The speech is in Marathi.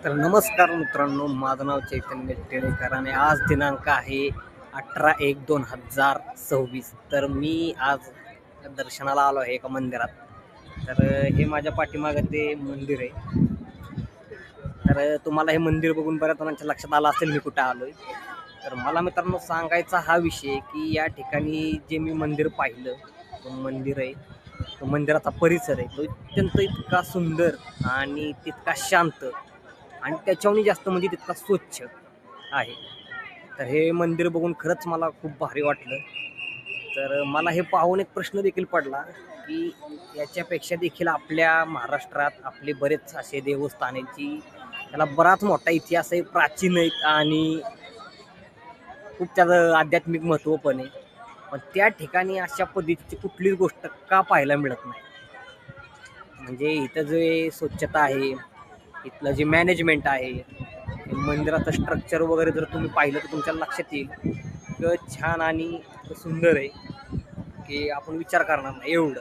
तर नमस्कार मित्रांनो, माझं नाव चैतन्य टेळेकर आणि आज दिनांक आहे 18/1/2026. तर मी आज दर्शनाला आलो आहे एका मंदिरात. तर हे माझ्या पाठीमागं ते मंदिर आहे. तर तुम्हाला हे मंदिर बघून बऱ्याच जणांच्या लक्षात आलं असेल मी कुठं आलोय. तर मला मित्रांनो सांगायचा हा विषय की या ठिकाणी जे मी मंदिर पाहिलं, तो मंदिर आहे, तो मंदिराचा परिसर आहे, तो अत्यंत इतका सुंदर आणि तितका शांत आणि त्याच्याहूनही जास्त म्हणजे तितका स्वच्छ आहे. तर हे मंदिर बघून खरंच मला खूप भारी वाटलं. तर मला हे पाहून एक प्रश्न देखील पडला की याच्यापेक्षा देखील आपल्या महाराष्ट्रात आपले बरेच असे देवस्थान आहेत जी त्याला बराच मोठा इतिहास आहे, प्राचीन आहेत आणि खूप त्याचं आध्यात्मिक महत्त्व पण आहे. पण त्या ठिकाणी अशा पद्धतीची कुठलीच गोष्ट का पाहायला मिळत नाही? म्हणजे इथं जे स्वच्छता आहे, इथलं जे मॅनेजमेंट आहे, हे मंदिराचं स्ट्रक्चर वगैरे जर तुम्ही पाहिलं तर तुमच्या लक्षात येईल इतकं छान आणि इतकं सुंदर आहे की आपण विचार करणार नाही एवढं.